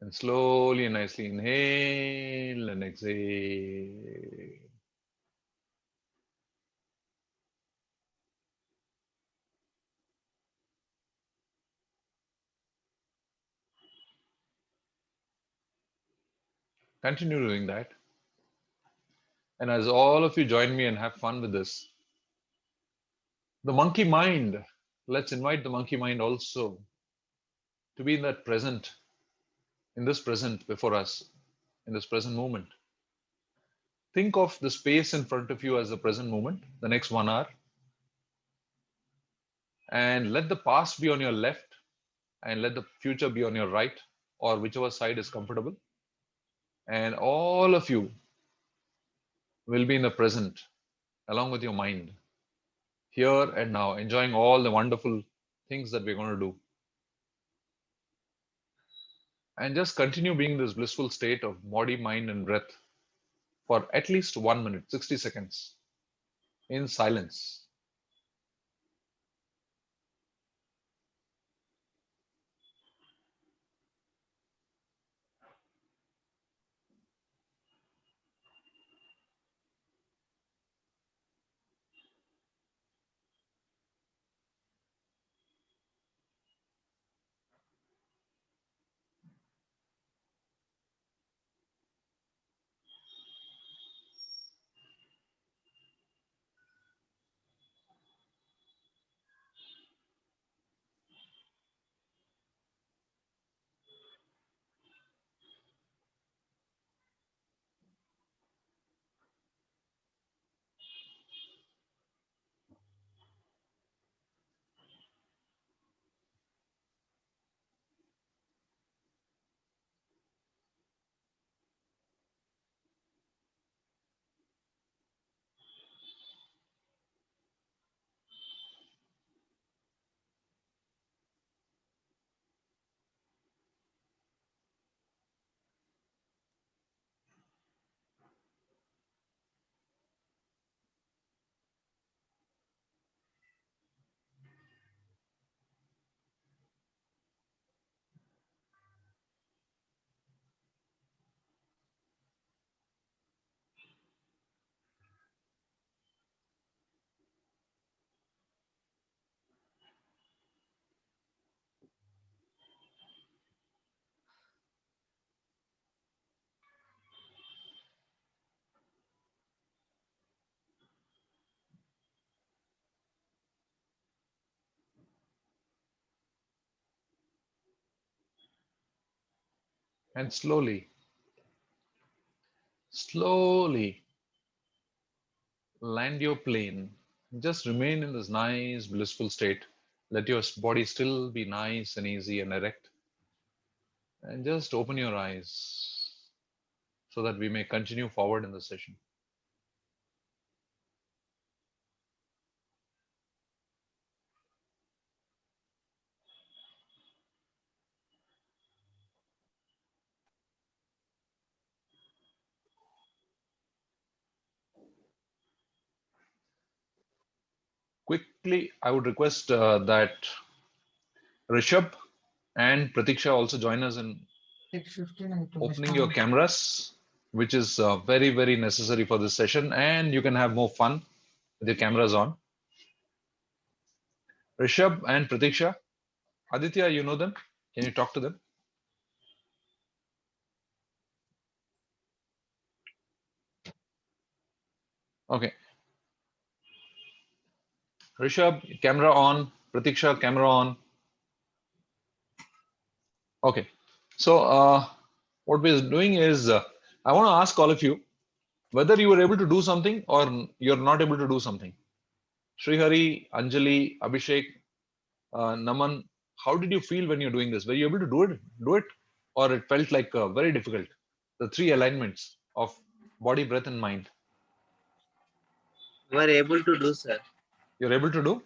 And slowly and nicely inhale and exhale. Continue doing that. And as all of you join me and have fun with this, the monkey mind, let's invite the monkey mind also to be in that present, in this present before us, in this present moment. Think of the space in front of you as the present moment, the next 1 hour, and let the past be on your left and let the future be on your right, or whichever side is comfortable. And all of you will be in the present along with your mind, here and now, enjoying all the wonderful things that we're going to do. And just continue being in this blissful state of body, mind, and breath for at least 1 minute, 60 seconds in silence. And slowly, slowly land your plane. Just remain in this nice, blissful state. Let your body still be nice and easy and erect. And just open your eyes so that we may continue forward in the session. Quickly, I would request that Rishabh and Pratiksha also join us in opening your cameras, which is very, very necessary for this session. And you can have more fun with your cameras on. Rishabh and Pratiksha, Aditya, you know them? Can you talk to them? Okay. Rishabh, camera on. Pratiksha, camera on. Okay. So what we're doing is, I want to ask all of you whether you were able to do something or you're not able to do something. Srihari, Anjali, Abhishek, Naman, how did you feel when you're doing this? Were you able to do it, or it felt like very difficult? The three alignments of body, breath, and mind. Were able to do, sir. You're able to do?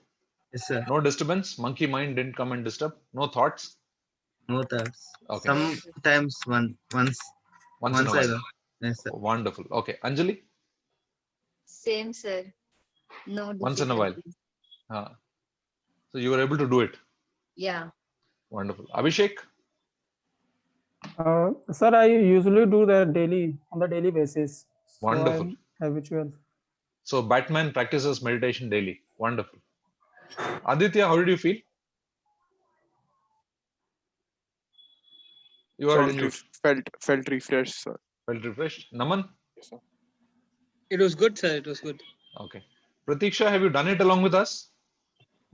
Yes, sir. No disturbance? Monkey mind didn't come and disturb? No thoughts? No thoughts. Okay. Sometimes once in a I while. do. Yes, sir. Wonderful. Okay. Anjali? Same, sir. No Once in a while. difficulties. So you were able to do it. Yeah. Wonderful. Abhishek? Sir, I usually do that daily on the daily basis. So Wonderful. I'm habitual. So Batman practices meditation daily. Wonderful. Aditya, how did you feel? You are on mute. Felt refreshed, sir. Felt refreshed. Naman? Yes, sir. It was good, sir. It was good. Okay. Pratiksha, have you done it along with us?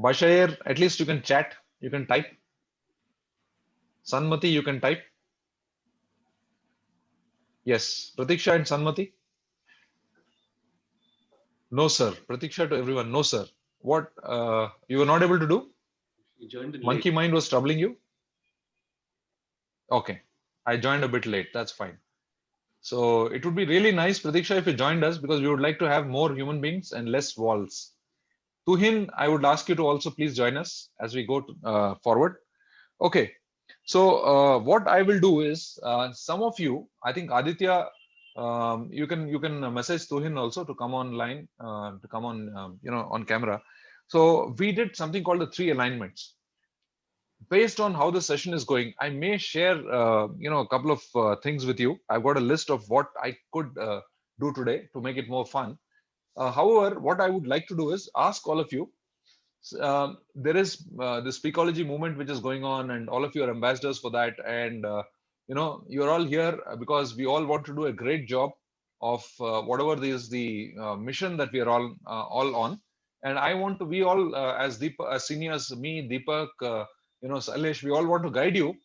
Bashair, at least you can chat. You can type. Sanmati, you can type. Yes. Pratiksha and Sanmati? No, sir. Pratiksha to everyone. No, sir. What you were not able to do? You joined it Monkey late. mind was troubling you? Okay. I joined a bit late. That's fine. So it would be really nice, Pratiksha, if you joined us, because we would like to have more human beings and less walls. Tuhin, I would ask you to also please join us as we go forward. Okay. So what I will do is some of you, I think Aditya, you can message Tuhin also to come online, to come on on camera. So we did something called the 3 alignments. Based on how the session is going, I may share a couple of things with you. I've got a list of what I could do today to make it more fun. However, what I would like to do is ask all of you. There is the Speakology movement which is going on, and all of you are ambassadors for that. And you're all here because we all want to do a great job of whatever is the mission that we are all on. And I want to, we all as seniors, me, Deepak, Sailesh, we all want to guide you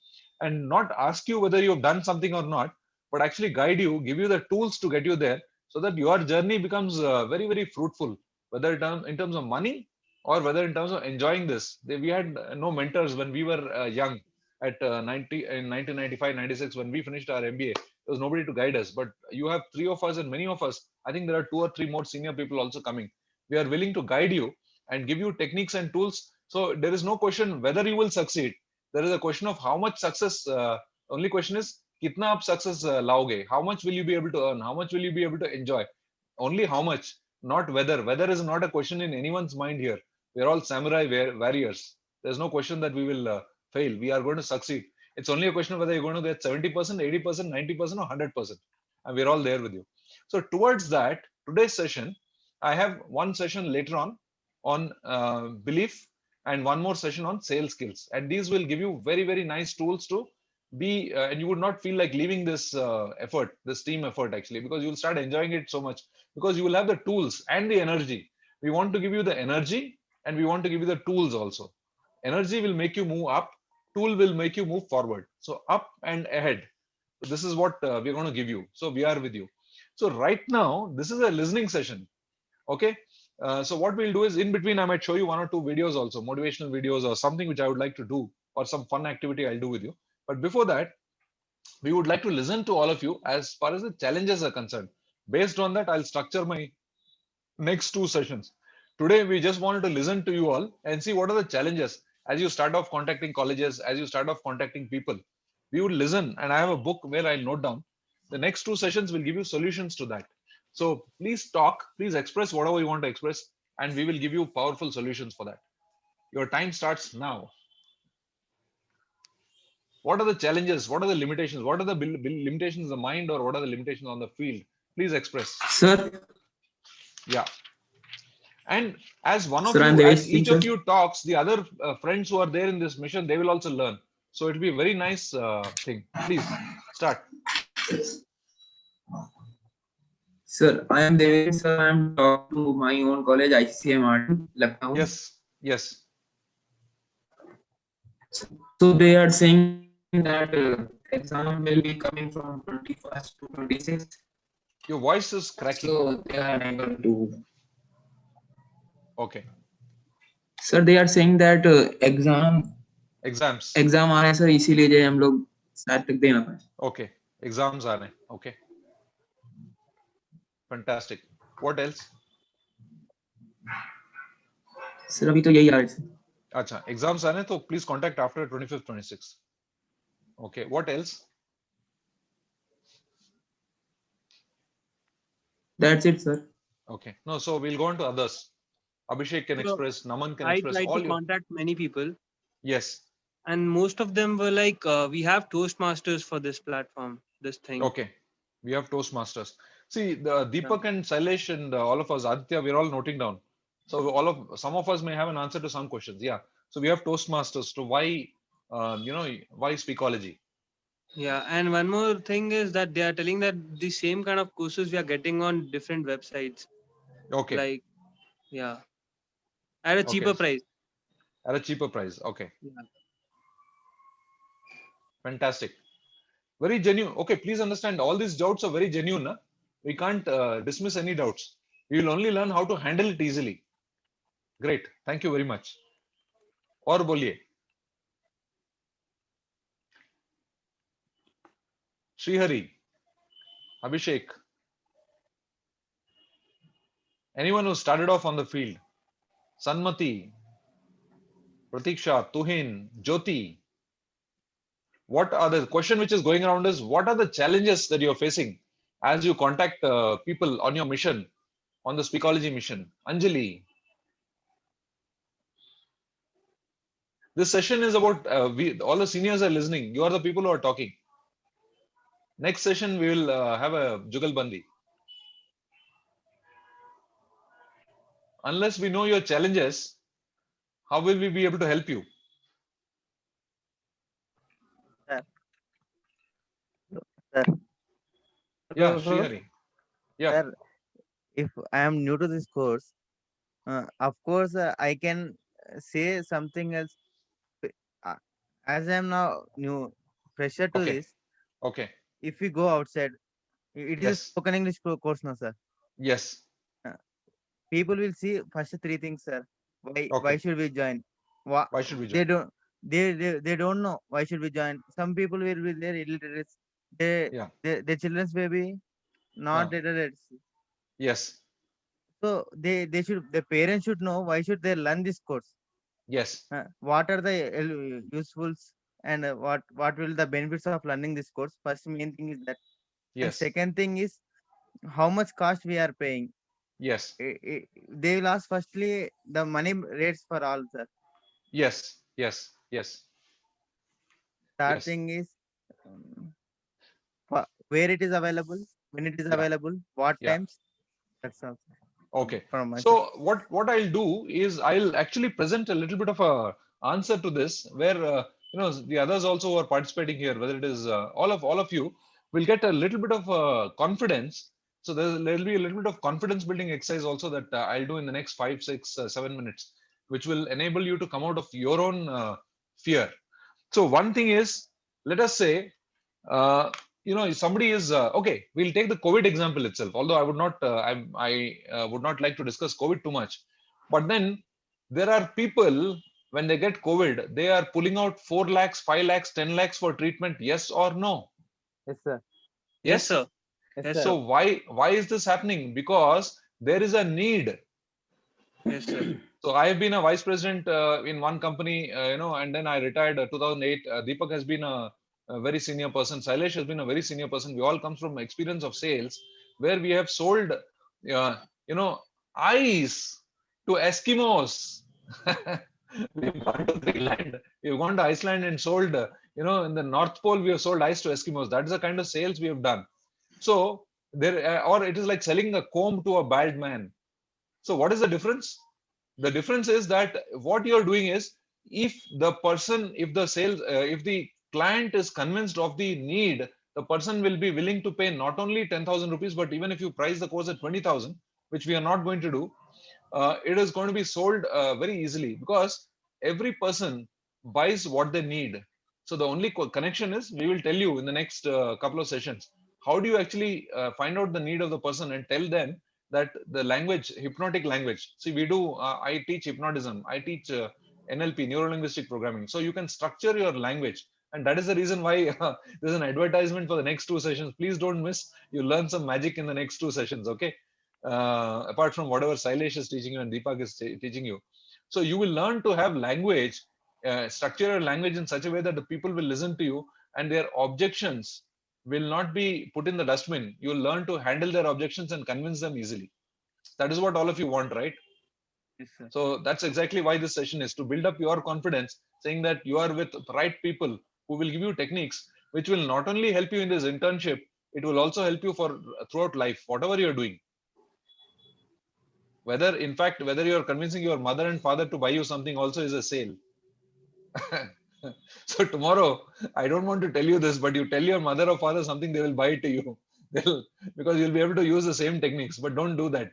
and not ask you whether you've done something or not, but actually guide you, give you the tools to get you there, so that your journey becomes very, very fruitful, whether in terms of money or whether in terms of enjoying this. We had no mentors when we were young at 90 in 1995, 96, when we finished our MBA. There was nobody to guide us, but you have 3 of us, and many of us, I think there are 2 or 3 more senior people also coming. We are willing to guide you and give you techniques and tools. So there is no question whether you will succeed. There is a question of how much success. Only question is kitna aap success laoge. How much will you be able to earn? How much will you be able to enjoy? Only how much, not whether. Whether is not a question in anyone's mind here. We are all samurai warriors. There's no question that we will fail. We are going to succeed. It's only a question of whether you're going to get 70%, 80%, 90%, or 100%. And we're all there with you. So towards that, today's session, I have one session later on belief, and one more session on sales skills. And these will give you very, very nice tools to be, and you would not feel like leaving this effort, this team effort actually, because you'll start enjoying it so much, because you will have the tools and the energy. We want to give you the energy, and we want to give you the tools also. Energy will make you move up, tool will make you move forward. So up and ahead. So this is what we're going to give you. So we are with you. So right now, this is a listening session. Okay. So what we'll do is, in between, I might show you 1 or 2 videos also, motivational videos or something which I would like to do, or some fun activity I'll do with you. But before that, we would like to listen to all of you as far as the challenges are concerned. Based on that, I'll structure my next 2 sessions. Today, we just wanted to listen to you all and see what are the challenges as you start off contacting colleges, as you start off contacting people. We would listen, and I have a book where I'll note down. The next 2 sessions will give you solutions to that. So please talk, please express whatever you want to express, and we will give you powerful solutions for that. Your time starts now. What are the challenges? What are the limitations? What are the limitations of the mind, or what are the limitations on the field? Please express. Sir. Yeah. And as one of Sir, you, as Singh, each of you talks, the other friends who are there in this mission, they will also learn. So it'll be a very nice thing. Please start. Sir, I am Devin, sir. I am talking to my own college, ICCM, Lucknow. Yes, yes. So they are saying that exam will be coming from 21st to 26th. Your voice is cracking. So they are unable to. Okay. Sir, they are saying that exams आ रहे हैं sir, इसीलिए जो हम लोग साथ तक देना पाए. Okay, exams are okay. Fantastic. What else? Sir, अभी तो यही आ रहे हैं. अच्छा, exams are तो please contact after 25th, 26th. Okay, what else? That's it, sir. Okay, no, so we'll go on to others. Abhishek can express, Naman can I express. tried All to contact many people. Yes. And most of them were like, we have Toastmasters for this platform, this thing. Okay, we have Toastmasters. See, the Deepak and Sailesh and all of us, Aditya, we're all noting down. So some of us may have an answer to some questions. Yeah. So we have Toastmasters to why, why Speakology. Yeah, and one more thing is that they are telling that the same kind of courses we are getting on different websites. Okay. Like, yeah, at a cheaper Okay. price. At a cheaper price. Okay. Yeah. Fantastic. Very genuine. Okay. Please understand, all these doubts are very genuine. Huh? We can't dismiss any doubts. We will only learn how to handle it easily. Great. Thank you very much. Or boliye. Srihari, Abhishek, anyone who started off on the field, Sanmati, Pratiksha, Tuhin, Jyoti, what are the question which is going around is what are the challenges that you're facing as you contact people on your mission, on the Speakology mission? Anjali, this session is about, all the seniors are listening. You are the people who are talking. Next session, we will have a Jugalbandi. Unless we know your challenges, how will we be able to help you? Sir. Sir. Yeah, Hello, sir. Srihari. Yeah. Sir, if I am new to this course, of course I can say something else. Uh, as I am now new, fresher to Okay. this, Okay. if we go outside, it is a Yes. spoken English course now, sir. Yes. Uh, People will see first three things, sir. Why Okay. should we join? Why, Why should we they join? don't they don't know why should we join. Some people will be there illiterate. Yeah. Their children's baby not illiterate. Yes. So they should the parents should know why should they learn this course. Yes. What are the usefuls and what will the benefits of learning this course? First main thing is that, and Yes. second thing is how much cost we are paying. Yes. They will ask firstly the money rates for all, sir. Yes. Yes. Yes. Third Yes. thing is um, where it is available, when it is Yeah. available, what Yeah. times. That's all Okay. from my So side. what I'll do is I'll actually present a little bit of a answer to this, where the others also who are participating here, whether it is all of you, will get a little bit of confidence. So there'll be a little bit of confidence building exercise also that I'll do in the next 5, 6, 7 minutes, which will enable you to come out of your own fear. So one thing is, let us say, uh, somebody is okay. We'll take the COVID example itself. Although I would not, I would not like to discuss COVID too much. But then there are people when they get COVID, they are pulling out 4 lakhs, 5 lakhs, 10 lakhs for treatment. Yes or no? Yes, sir. Yes, Yes. sir. Yes, Yes, sir. So sir. why is this happening? Because there is a need. Yes, sir. So I have been a vice president in one company, and then I retired 2008. Deepak has been a very senior person. Sailesh has been a very senior person. We all come from experience of sales, where we have sold, ice to Eskimos. We've gone to Greenland. We've gone to Iceland and sold, in the North Pole, we have sold ice to Eskimos. That is the kind of sales we have done. So or it is like selling a comb to a bald man. So what is the difference? The difference is that what you're doing is, if the client is convinced of the need, the person will be willing to pay not only 10,000 rupees, but even if you price the course at 20,000, which we are not going to do, it is going to be sold very easily, because every person buys what they need. So the only connection is, we will tell you in the next couple of sessions, how do you actually find out the need of the person and tell them that the language, hypnotic language. See, I teach hypnotism, I teach NLP, neuro linguistic programming. So you can structure your language. And that is the reason why there's an advertisement for the next 2 sessions. Please don't miss. You learn some magic in the next 2 sessions. Okay. Apart from whatever Sailesh is teaching you and Deepak is teaching you. So you will learn to have language, structure your language in such a way that the people will listen to you, and their objections will not be put in the dustbin. You'll learn to handle their objections and convince them easily. That is what all of you want, right? Yes, sir. So that's exactly why this session is to build up your confidence, saying that you are with the right people who will give you techniques which will not only help you in this internship, it will also help you for throughout life, whatever you're doing. Whether, in fact, whether you're convincing your mother and father to buy you something also is a sale. So tomorrow, I don't want to tell you this, but you tell your mother or father something, they will buy it to you. They'll, because you'll be able to use the same techniques, but don't do that.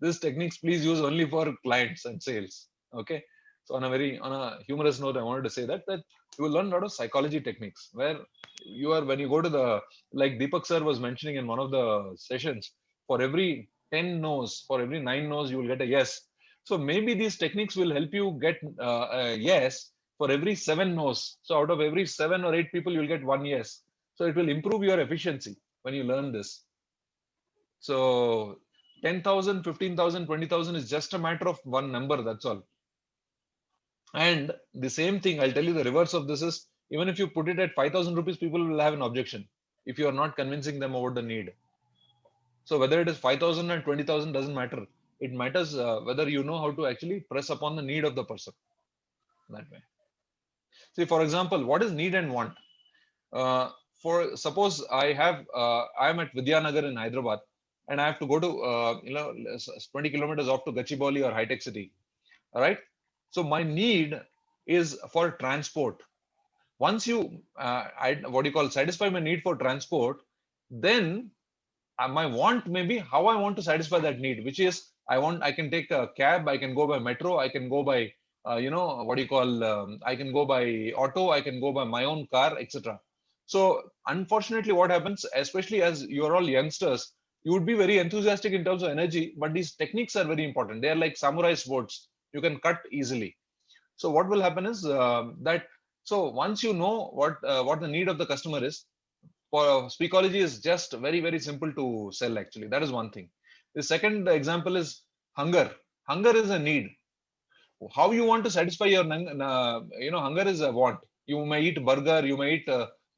This techniques please use only for clients and sales. Okay. So on a humorous note, I wanted to say that you will learn a lot of psychology techniques where you are, when you go to the, like Deepak sir was mentioning in one of the sessions, for every 10 no's, for every 9 no's, you will get a yes. So maybe these techniques will help you get a yes for every 7 no's. So out of every 7 or 8 people, you'll get one yes. So it will improve your efficiency when you learn this. So 10,000, 15,000, 20,000 is just a matter of one number. That's all. And the same thing, I'll tell you the reverse of this is, even if you put it at 5,000 rupees, people will have an objection if you are not convincing them about the need. So whether it is 5,000 and 20,000 doesn't matter. It matters whether you know how to actually press upon the need of the person that way. See, for example, what is need and want? For suppose I am at Vidyanagar in Hyderabad and I have to go to 20 kilometers off to Gachibowli or High Tech City. All right. So my need is for transport. Once you what do you call satisfy my need for transport, then my want may be how I want to satisfy that need, which is I can take a cab, I can go by metro, I can go by what do you call I can go by auto, I can go by my own car, etc. So unfortunately, what happens, especially as you are all youngsters, you would be very enthusiastic in terms of energy, but these techniques are very important. They are like samurai swords. You can cut easily. So what will happen is that so once you know what the need of the customer is, for Speakology is just very, very simple to sell actually. That is one thing. The second example is hunger. Hunger is a need. How you want to satisfy your hunger is a want. You may eat burger, you may eat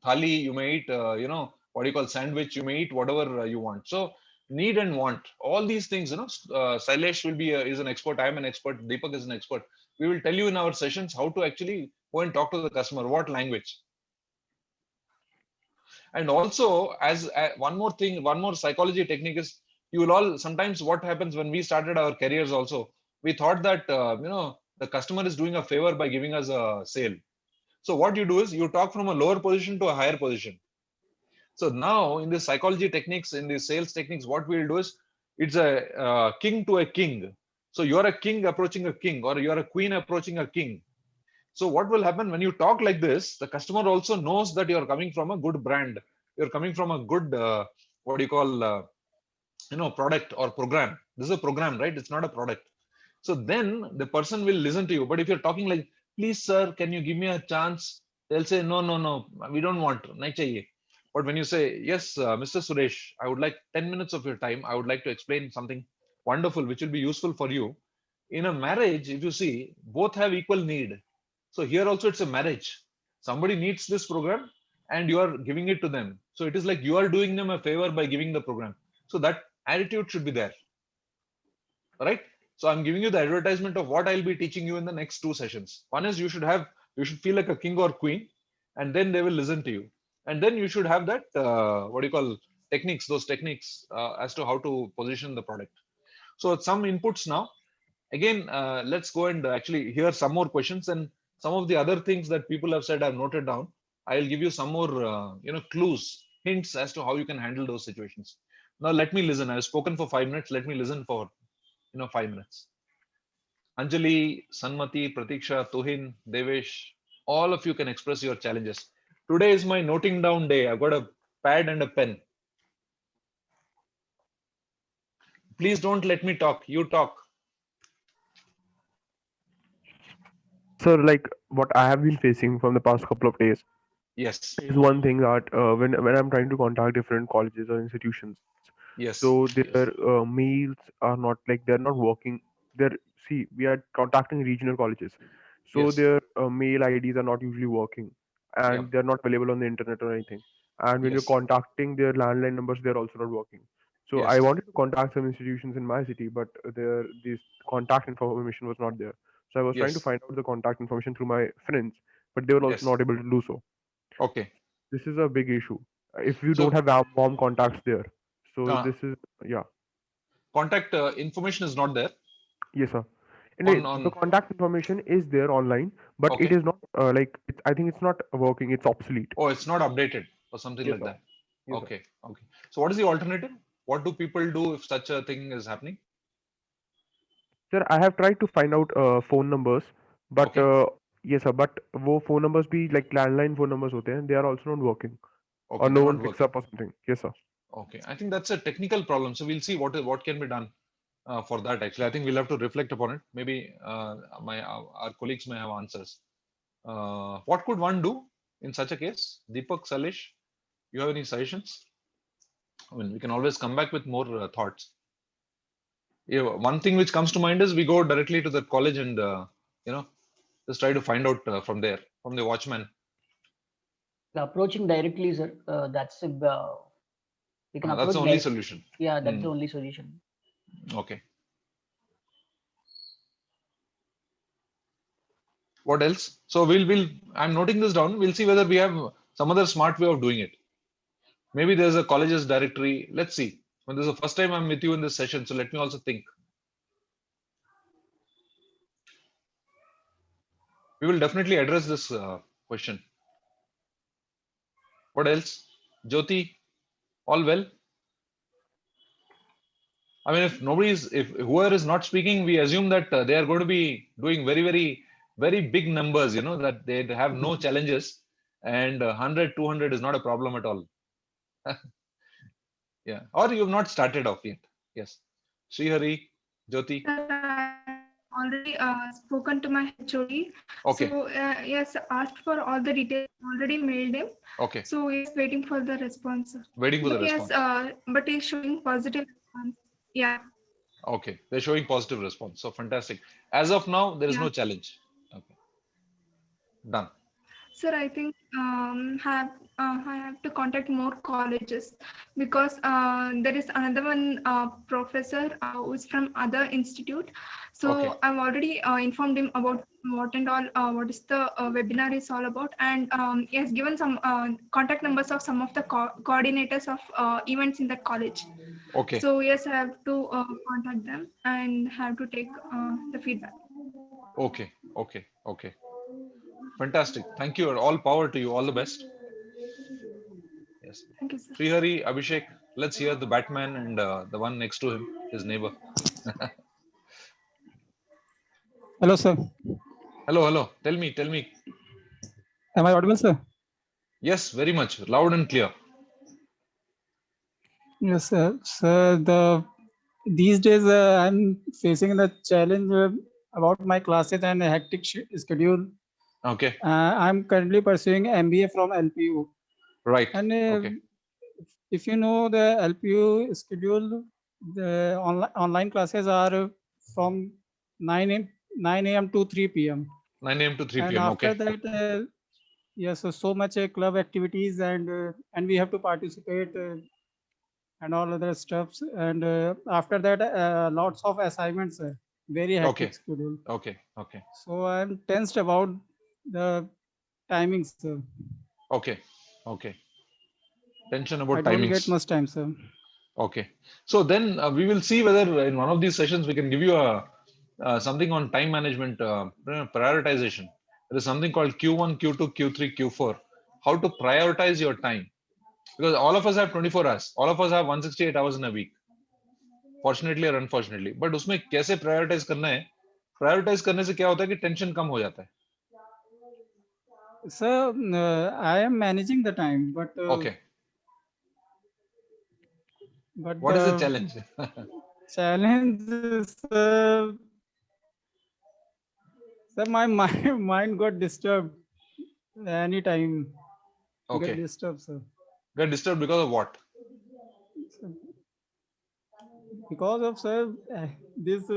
thali, you may eat what do you call sandwich, you may eat whatever you want. So need and want, all these things, Sailesh will be is an expert, I am an expert, Deepak is an expert. We will tell you in our sessions how to actually go and talk to the customer, what language. And also, as one more thing, one more psychology technique is, you will all sometimes, what happens when we started our careers also, we thought that the customer is doing a favor by giving us a sale. So what you do is you talk from a lower position to a higher position. So now in the psychology techniques, in the sales techniques, what we'll do is, it's a king to a king. So you're a king approaching a king, or you're a queen approaching a king. So what will happen when you talk like this? The customer also knows that you're coming from a good brand. You're coming from a good, what do you call, product or program. This is a program, right? It's not a product. So then the person will listen to you. But if you're talking like, please, sir, can you give me a chance? They'll say, no, no, no, we don't want. Nahi chahiye. But when you say, yes, Mr. Suresh, I would like 10 minutes of your time. I would like to explain something wonderful, which will be useful for you. In a marriage, if you see, both have equal need. So here also it's a marriage. Somebody needs this program and you are giving it to them. So it is like you are doing them a favor by giving the program. So that attitude should be there. All right. So I'm giving you the advertisement of what I'll be teaching you in the next 2 sessions. One is you should feel like a king or queen, and then they will listen to you. And then you should have that, what do you call, techniques, those techniques as to how to position the product. So some inputs now. Again, let's go and actually hear some more questions, and some of the other things that people have said I've noted down. I'll give you some more, clues, hints as to how you can handle those situations. Now let me listen. I've spoken for 5 minutes. Let me listen for 5 minutes. Anjali, Sanmati, Pratiksha, Tuhin, Devesh, all of you can express your challenges. Today is my noting down day. I've got a pad and a pen. Please don't let me talk. You talk. So, like what I have been facing from the past couple of days Yes. is one thing that when I'm trying to contact different colleges or institutions, Yes. so Yes. their mails are not like they're not working. They're see we are contacting regional colleges, so Yes. their mail IDs are not usually working, Yeah. and they're not available on the internet or anything. And when you're Yes. contacting their landline numbers, they're also not working. So Yes. I wanted to contact some institutions in my city, but this contact information was not there. So I was trying to Yes. find out the contact information through my friends, but they were also Yes. not able to do so. Okay. This is a big issue. If you don't So have warm contacts there, so this is yeah. contact information is not there Yes, sir. And the on. contact information is there online, but it Okay. is not I think it's not working. It's obsolete. Oh, it's not updated or something Yes, like sir. that. Yes, sir. Okay. Okay. So what is the alternative? What do people do if such a thing is happening? Sir, I have tried to find out phone numbers, but Okay. yes, sir. But वो phone numbers भी like landline phone numbers होते हैं. They are also not working, Okay. or no They're one not picks working. up or something. Yes, sir. Okay. I think that's a technical problem. So we'll see what can be done for that. Actually, I think we'll have to reflect upon it. Maybe our colleagues may have answers. What could one do in such a case? Deepak, Salish, you have any suggestions? I mean, we can always come back with more thoughts. Yeah, one thing which comes to mind is we go directly to the college and just try to find out from there, from the watchman. Approaching directly, sir. That's we can That's approach the only direct. solution. Yeah, that's the only solution. Okay. What else? So I'm noting this down. We'll see whether we have some other smart way of doing it. Maybe there's a college's directory. Let's see. When this is the first time I'm with you in this session, so let me also think. We will definitely address this question. What else? Jyoti, all well? I mean, if whoever is not speaking, we assume that they are going to be doing very, very, very big numbers, that they have no challenges, and 100, 200 is not a problem at all. Yeah. Or you've not started off yet. Yes. Srihari, Jyoti. Already spoken to my HOD. Okay. So yes, asked for all the details. Already mailed him. Okay. So yes, waiting for the response. Waiting for the But response. yes, but he's showing positive response. Yeah. Okay. They're showing positive response. So fantastic. As of now, there is Yeah. no challenge. Okay. Done. Sir, I think I have to contact more colleges because there is another one professor who is from other institute. So Okay. I've already informed him about what and all what is the webinar is all about, and he has given some contact numbers of some of the coordinators of events in that college. Okay. So yes, I have to contact them and have to take the feedback. Okay. Okay. Okay. Fantastic. Thank you. All power to you. All the best. Yes. Thank you, sir. Srihari, Abhishek, let's hear the Batman and the one next to him, his neighbor. Hello, sir. Hello. Tell me. Am I audible, sir? Yes, very much. Loud and clear. Yes, sir. Sir, these days I'm facing the challenge about my classes and a hectic schedule. Okay. I'm currently pursuing MBA from LPU. Right. And Okay. if you know the LPU schedule, the online classes are from 9 a.m. to 3 p.m. 9 a.m. to 3 And p.m. after Okay. that, yes, so much club activities and we have to participate and all other stuffs. And after that, lots of assignments, very hectic Okay. schedule. Okay. So I'm tensed about the timings, sir. Okay. Tension I about don't get timings. much time, sir. Okay. So then we will see whether in one of these sessions we can give you something on time management, prioritization. There is something called Q1, Q2, Q3, Q4. How to prioritize your time. Because all of us have 24 hours. All of us have 168 hours in a week. Fortunately or unfortunately. But उसमें कैसे prioritize करना है? Prioritize करने से क्या होता है कि tension कम हो जाता है. Sir, I am managing the time, but Okay. But What is the challenge? challenge is, sir, my mind got disturbed anytime. Okay. Get disturbed, sir. Get disturbed because of what? Because of, sir, this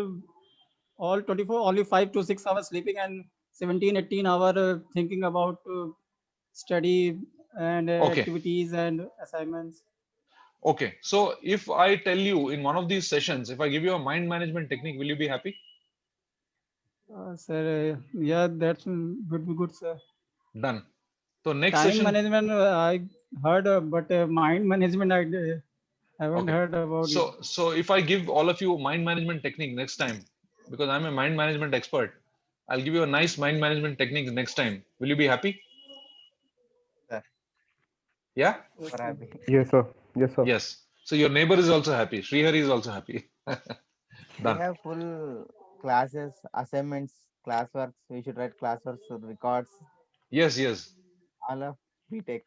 all 24, only 5 to 6 hours sleeping and 17, 18 hour thinking about study and Okay. activities and assignments. Okay, so if I tell you in one of these sessions, if I give you a mind management technique, will you be happy? Sir, yeah, that's would be good, sir. Done. So next Time session, management I heard, but mind management I haven't okay. heard about it. So if I give all of you mind management technique next time, because I'm a mind management expert, I'll give you a nice mind management technique next time. Will you be happy? Sir, Yeah? super happy. Yes, sir. Yes, sir. Yes. So your neighbor is also happy. Srihari is also happy. We Done. have full classes, assignments, classworks. We should write classworks, records, Yes, yes. all of BTech.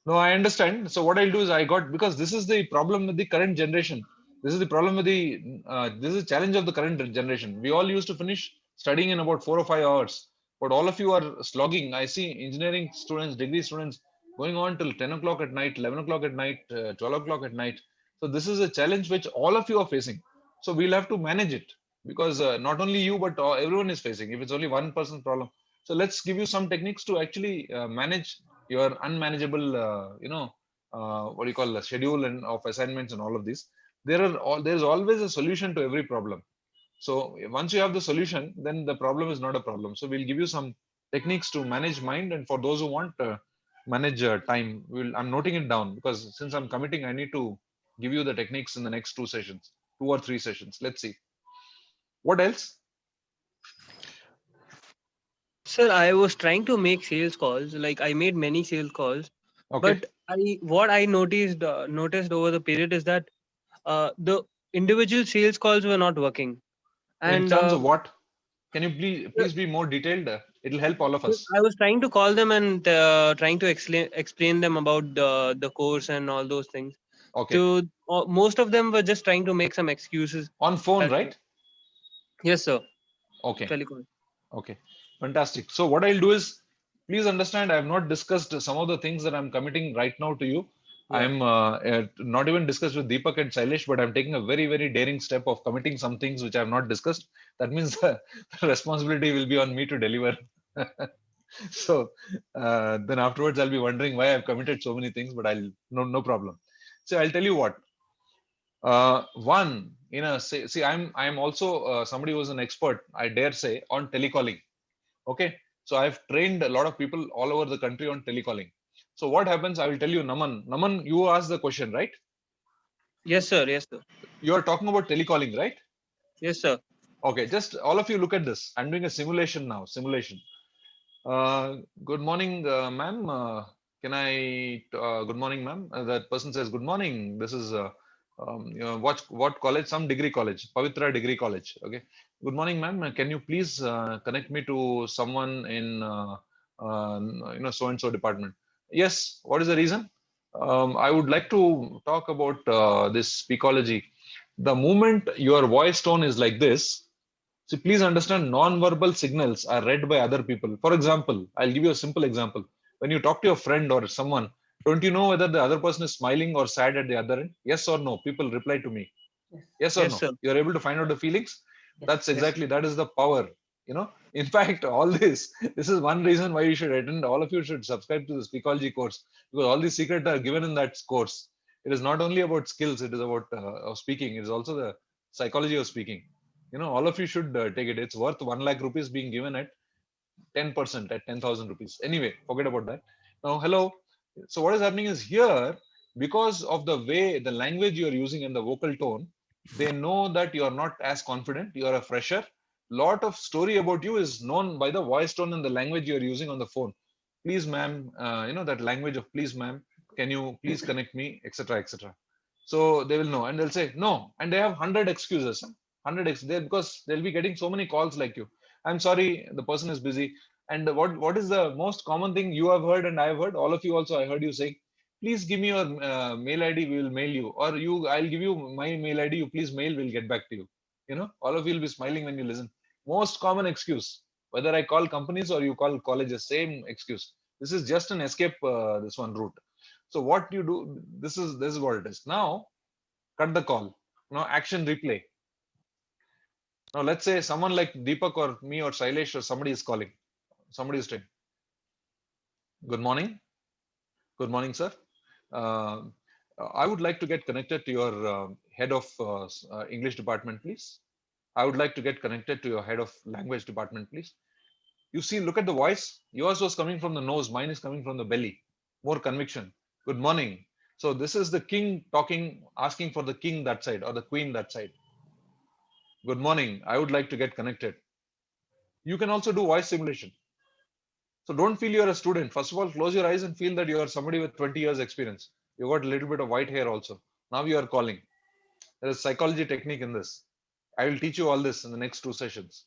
No, I understand. So what I'll do is because this is the problem with the current generation. This is the problem with this is the challenge of the current generation. We all used to finish studying in about 4 or 5 hours, but all of you are slogging. I see engineering students, degree students going on till 10 o'clock at night, 11 o'clock at night, 12 o'clock at night. So this is a challenge which all of you are facing. So we'll have to manage it because not only you, but everyone is facing. If it's only one person's problem. So let's give you some techniques to actually manage your unmanageable what do you call the schedule and of assignments and all of these. There's always a solution to every problem. So once you have the solution, then the problem is not a problem. So we'll give you some techniques to manage mind, and for those who want manage time, I'm noting it down because since I'm committing, I need to give you the techniques in the next 2 sessions, 2 or 3 sessions. Let's see what else. Sir, I was trying to make sales calls. Like I made many sales calls, Okay, but what I noticed over the period is that the individual sales calls were not working, in and terms of what? Can you please be more detailed? It'll help all of us. I was trying to call them and trying to explain them about the course and all those things. Okay, So most of them were just trying to make some excuses. on phone, That right? yes, sir. Okay. Telecom. Okay, fantastic. So what I'll do is, please understand, I have not discussed some of the things that I'm committing right now to you. Yeah. I'm not even discussed with Deepak and Sailesh, but I'm taking a very, very daring step of committing some things which I have not discussed. That means the responsibility will be on me to deliver. So then afterwards, I'll be wondering why I've committed so many things, but no problem. So I'll tell you what. One, see, I'm also somebody who's an expert, I dare say, on telecalling. Okay, so I've trained a lot of people all over the country on telecalling. So what happens? I will tell you, Naman. Naman, you asked the question, right? Yes, sir. Yes, sir. You are talking about telecalling, right? Yes, sir. Okay, just all of you look at this. I'm doing a simulation now. Simulation. Good morning, ma'am. Can I? Good morning, ma'am. That person says, "Good morning. This is what college? Some degree college, Pavitra Degree College." Okay. Good morning, ma'am. Can you please connect me to someone in so and so department? Yes. What is the reason? I would like to talk about this Speakology. The moment your voice tone is like this, so please understand non-verbal signals are read by other people. For example, I'll give you a simple example. When you talk to your friend or someone, don't you know whether the other person is smiling or sad at the other end? Yes or no? People reply to me. Yes. Yes or Yes, no? sir. You're able to find out the feelings? Yes. That's Yes. exactly, that is the power. In fact, all this is one reason why you should attend. All of you should subscribe to the Speakology course because all these secrets are given in that course. It is not only about skills, it is about of speaking. It is also the psychology of speaking. All of you should take it. It's worth 1 lakh rupees being given at 10% at 10,000 rupees. Anyway, forget about that. Now, hello. So what is happening is here, because of the way, the language you're using and the vocal tone, they know that you're not as confident, you're a fresher. Lot of story about you is known by the voice tone and the language you're using on the phone. Please, ma'am, that language of please, ma'am, can you please connect me, etc., etc. So they will know and they'll say no. And they have 100 excuses, 100 because they'll be getting so many calls like you. I'm sorry, the person is busy. And what is the most common thing you have heard and I have heard? All of you also, I heard you saying, please give me your mail ID, we will mail you. Or I'll give you my mail ID, you please mail, we'll get back to you. All of you will be smiling when you listen. Most common excuse, whether I call companies or you call colleges, same excuse. This is just an escape, this one route. So what you do, this is what it is. Now, cut the call. Now, action replay. Now, let's say someone like Deepak or me or Sailesh or somebody is calling. Somebody is saying, good morning. Good morning, sir. Uh, I would like to get connected to your head of English department, please. I would like to get connected to your head of language department, please. You see, look at the voice. Yours was coming from the nose. Mine is coming from the belly. More conviction. Good morning. So this is the king talking, asking for the king that side or the queen that side. Good morning. I would like to get connected. You can also do voice simulation. So don't feel you're a student. First of all, close your eyes and feel that you are somebody with 20 years experience. You got a little bit of white hair also. Now you are calling. There is psychology technique in this. I will teach you all this in the next 2 sessions.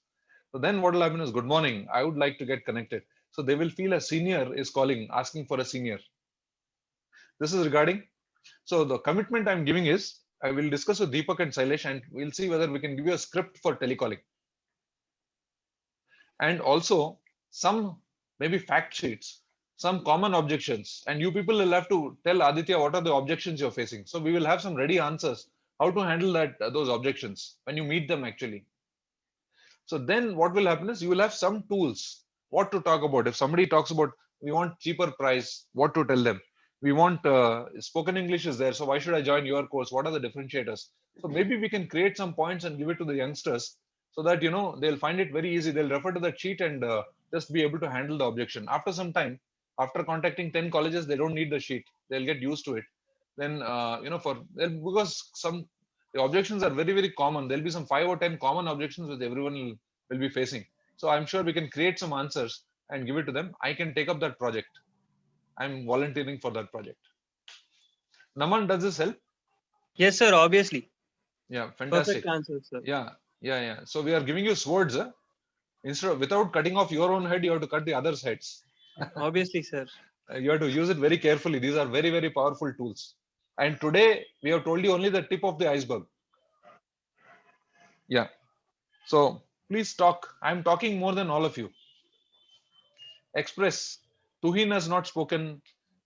So then what will happen is, good morning, I would like to get connected. So they will feel a senior is calling, asking for a senior. This is regarding. So the commitment I'm giving is, I will discuss with Deepak and Sailesh and we'll see whether we can give you a script for telecalling. And also some maybe fact sheets, some common objections. And you people will have to tell Aditya what are the objections you're facing. So we will have some ready answers, how to handle those objections when you meet them actually. So then what will happen is you will have some tools, what to talk about. If somebody talks about, we want cheaper price, what to tell them. We want spoken English is there. So why should I join your course? What are the differentiators? So maybe we can create some points and give it to the youngsters so that, they'll find it very easy. They'll refer to that sheet and just be able to handle the objection. After some time, after contacting 10 colleges, they don't need the sheet. They'll get used to it. Then, because the objections are very, very common. There'll be some 5 or 10 common objections which everyone will be facing. So I'm sure we can create some answers and give it to them. I can take up that project. I'm volunteering for that project. Naman, does this help? Yes, sir. Obviously. Yeah, fantastic. Perfect answer, sir. Yeah. So we are giving you swords. Instead of, without cutting off your own head, you have to cut the other's heads. Obviously, sir. You have to use it very carefully. These are very, very powerful tools. And today we have told you only the tip of the iceberg. Yeah. So please talk. I'm talking more than all of you. Express. Tuhin has not spoken.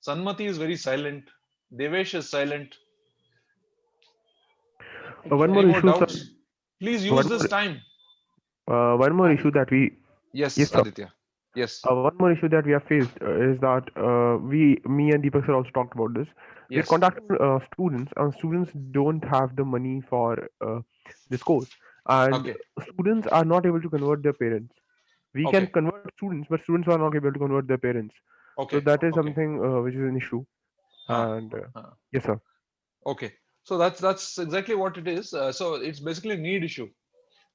Sanmati is very silent. Devesh is silent. One Any more more issue, doubts? sir. Please use this time. One more issue that we Yes, yes, sir. Aditya. Yes. One more issue that we have faced is that me and Deepak sir also talked about this. We Yes. contacted students, and students don't have the money for this course, and Okay. students are not able to convert their parents. We can Okay. convert students, but students are not able to convert their parents. Okay. So that is Okay. something which is an issue. And yes, sir. Okay. So that's exactly what it is. So it's basically a need issue.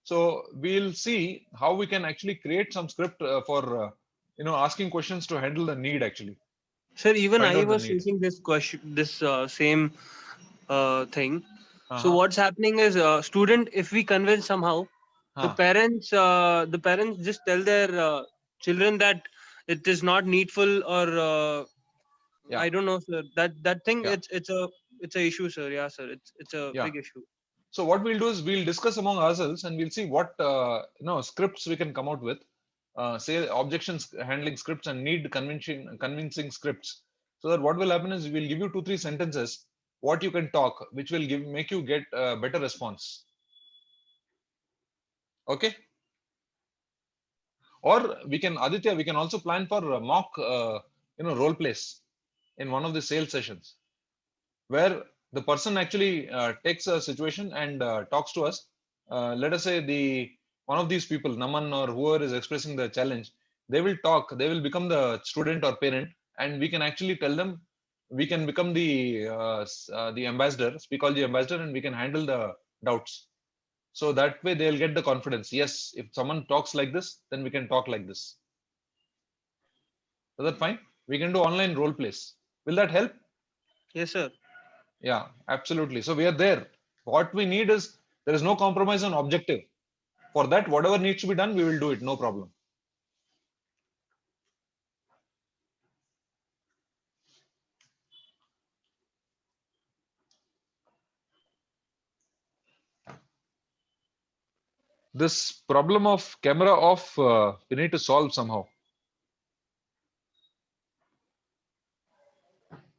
So we'll see how we can actually create some script for asking questions to handle the need actually. Sir, even Find I out the was need. facing this question, this same thing. So Uh-huh. what's happening is, student, if we convince somehow, the Huh. parents just tell their children that it is not needful, or Yeah. I don't know, sir. That thing, Yeah. it's a issue, sir. Yeah, sir. It's a Yeah. big issue. So what we'll do is we'll discuss among ourselves and we'll see what scripts we can come out with. Say objections handling scripts and need convincing scripts. So that what will happen is we'll give you 2-3 sentences what you can talk, which will make you get a better response. Okay. Or we can, Aditya, we can also plan for mock role plays in one of the sales sessions where the person actually takes a situation and talks to us. Let us say one of these people, Naman or whoever is expressing the challenge, they will talk, they will become the student or parent, and we can actually tell them, we can become the ambassador, Speakology ambassador, and we can handle the doubts. So that way they'll get the confidence. Yes, if someone talks like this, then we can talk like this. Is that fine? We can do online role plays. Will that help? Yes, sir. Yeah, absolutely. So we are there. What we need is, there is no compromise on objective. For that, whatever needs to be done, we will do it. No problem. This problem of camera off, we need to solve somehow.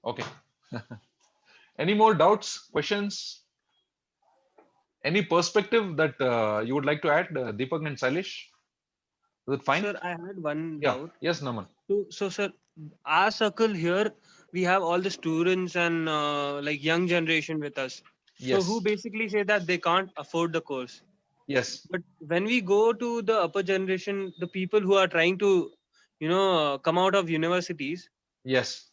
Okay. Any more doubts, questions? Any perspective that you would like to add, Deepak and Sailesh? Is it fine? Sir, I had one Yeah. doubt. Yes, Naman. So, sir, our circle here, we have all the students and like young generation with us. So who Yes. basically say that they can't afford the course. Yes. But when we go to the upper generation, the people who are trying to, come out of universities, Yes.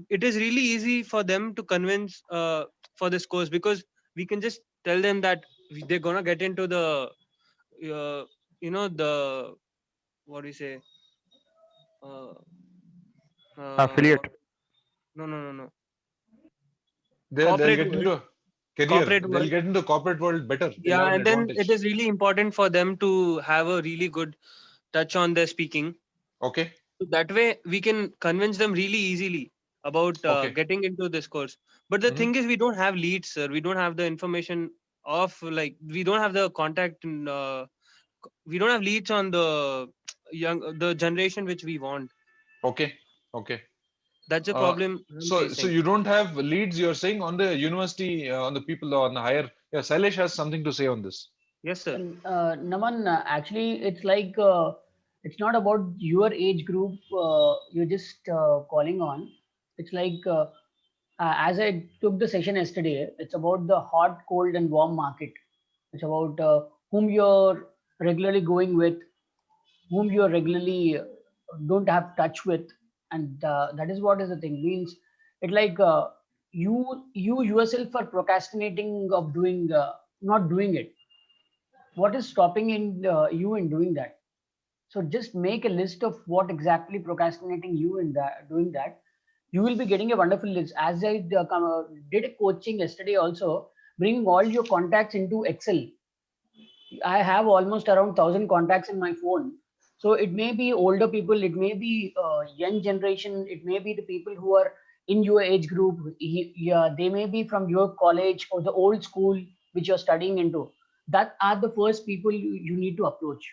it is really easy for them to convince for this course, because we can just tell them that they're gonna get into the, uh, the, what do you say, uh, what, Affiliate. no, They'll corporate get world, into career. corporate They'll world. get into corporate world better. They'll Yeah, have an and then it advantage. is really important for them to have a really good touch on their speaking. Okay. So that way we can convince them really easily about Okay. getting into this course. But the Mhm. thing is, we don't have leads, sir. We don't have the information of, like, we don't have the contact and we don't have leads on the generation which we want. Okay. Okay. That's the Uh, problem I'm so facing. you don't have leads, you're saying, on the university, on the people on the higher. Yeah, Sailesh has something to say on this. Yes, sir. Naman, actually, it's like it's not about your age group. You're just calling on. It's like as I took the session yesterday, it's about the hot, cold, and warm market. It's about whom you're regularly going with, whom you're regularly don't have touch with, and that is what is the thing. Means it like you yourself are procrastinating of doing not doing it. What is stopping you in doing that? So just make a list of what exactly procrastinating you in that doing that. You will be getting a wonderful list. As I did a coaching yesterday also, bringing all your contacts into Excel. I have almost around 1,000 contacts in my phone. So it may be older people, it may be young generation, it may be the people who are in your age group. Yeah, they may be from your college or the old school which you're studying into. That are the first people you need to approach.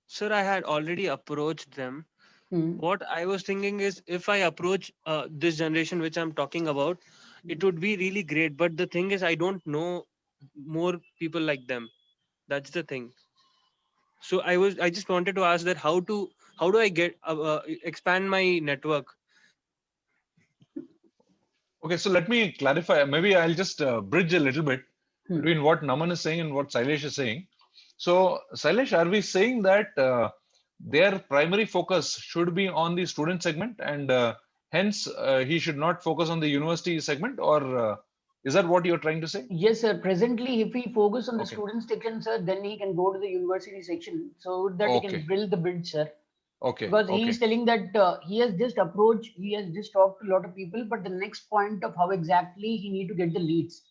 Sir, I had already approached them. Hmm. What I was thinking is, if I approach this generation which I'm talking about, it would be really great. But the thing is, I don't know more people like them. That's the thing. So I just wanted to ask that how do I get expand my network? Okay, so let me clarify. Maybe I'll just bridge a little bit Hmm. between what Naman is saying and what Sailesh is saying. So, Sailesh, are we saying that their primary focus should be on the student segment, and hence he should not focus on the university segment, or is that what you're trying to say? Yes, sir. Presently, if he focus on the Okay. student section, sir, then he can go to the university section so that he can Okay. build the bridge, sir. Okay. Because he Okay. is telling that he has just approached, he has just talked to a lot of people, but the next point of how exactly he need to get the leads.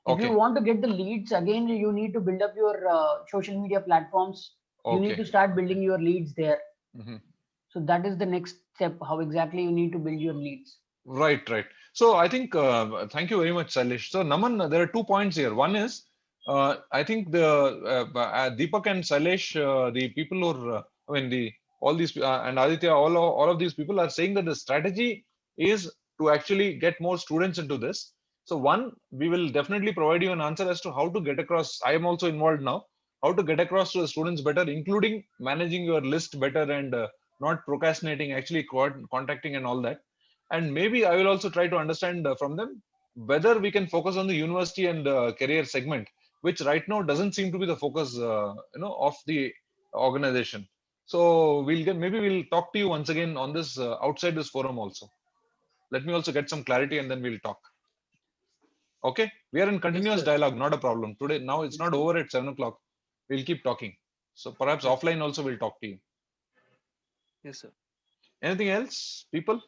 If you Okay. want to get the leads, again, you need to build up your social media platforms. You need Okay. to start building your leads there. Mhm. So that is the next step, how exactly you need to build your leads. Right, right. So I think thank you very much, Sailesh. So Naman, there are 2 points here. One is I think the Deepak and Sailesh, the people who are, I mean the all these and Aditya, all of these people are saying that the strategy is to actually get more students into this. So one, we will definitely provide you an answer as to how to get across. I am also involved now. How to get across to the students better, including managing your list better and not procrastinating, actually contacting and all that. And maybe I will also try to understand from them whether we can focus on the university and career segment, which right now doesn't seem to be the focus of the organization. So maybe we'll talk to you once again on this outside this forum also. Let me also get some clarity and then we'll talk. Okay, we are in Yes, continuous sir. dialogue, not a problem. Today now it's Yes, not sir. over at 7 o'clock. We'll keep talking. So perhaps Yes, offline also we'll talk to you. yes, sir. Anything else, people?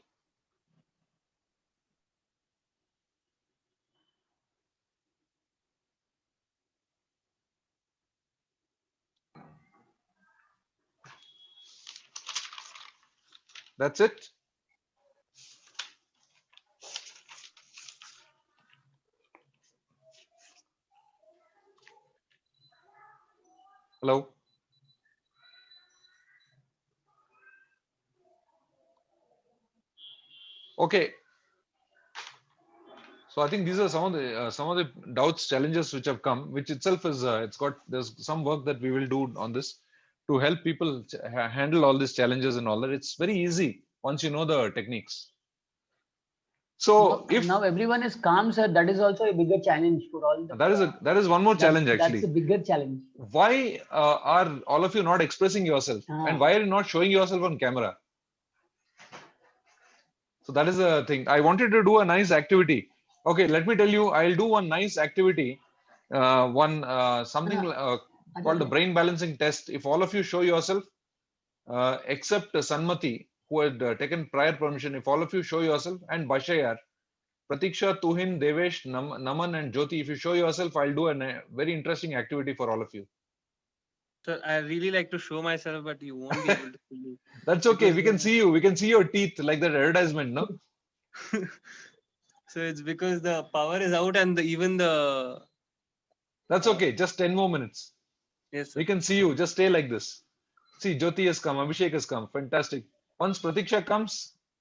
That's it. Hello. Okay. So I think these are some of the doubts, challenges which have come, which itself is there's some work that we will do on this to help people handle all these challenges and all that. It's very easy once you know the techniques. So if now everyone is calm, sir, that is also a bigger challenge for all the. that is one more challenge actually. That's a bigger challenge. Why are all of you not expressing yourself, and why are you not showing yourself on camera? So that is the thing. I wanted to do a nice activity. Okay, let me tell you, I'll do one nice activity, something called the brain balancing test. If all of you show yourself, except Sanmati, who had taken prior permission, if all of you show yourself, and Bashayar, Pratiksha, Tuhin, Devesh, Naman, and Jyoti, if you show yourself, I'll do a very interesting activity for all of you. Sir, I really like to show myself, but you won't be able to see me. That's okay. We can see you. We can see your teeth like that advertisement, no? So it's because the power is out and even the. That's okay. Just 10 more minutes. Yes, sir. We can see you. Just stay like this. See, Jyoti has come. Abhishek has come. Fantastic. Once Pratiksha comes,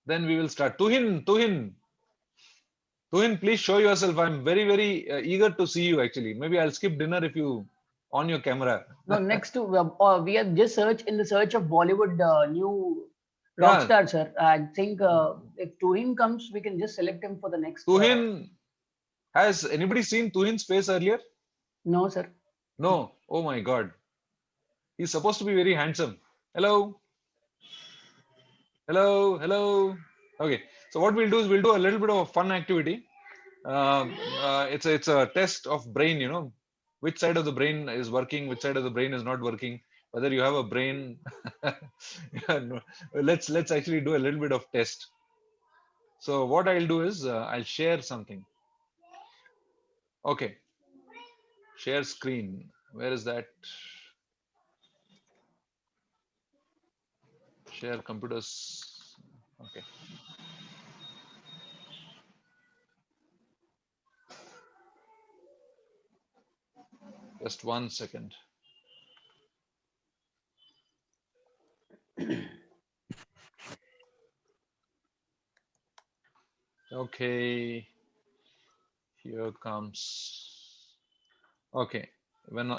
then we will start. Tuhin, please show yourself. I'm very, very eager to see you actually. Maybe I'll skip dinner if you on your camera. No, next to we have just in the search of Bollywood new rock star, sir. I think if Tuhin comes, we can just select him for the next. Tuhin, has anybody seen Tuhin's face earlier? No, sir. No. Oh my God. He's supposed to be very handsome. Hello. Hello. Hello. Okay. So what we'll do is we'll do a little bit of a fun activity. It's a test of brain, you know, which side of the brain is working, which side of the brain is not working, whether you have a brain. No. Let's actually do a little bit of test. So what I'll do is I'll share something. Okay. Share screen. Where is that? Share computers. Okay. Just 1 second. Okay. Here comes. Okay.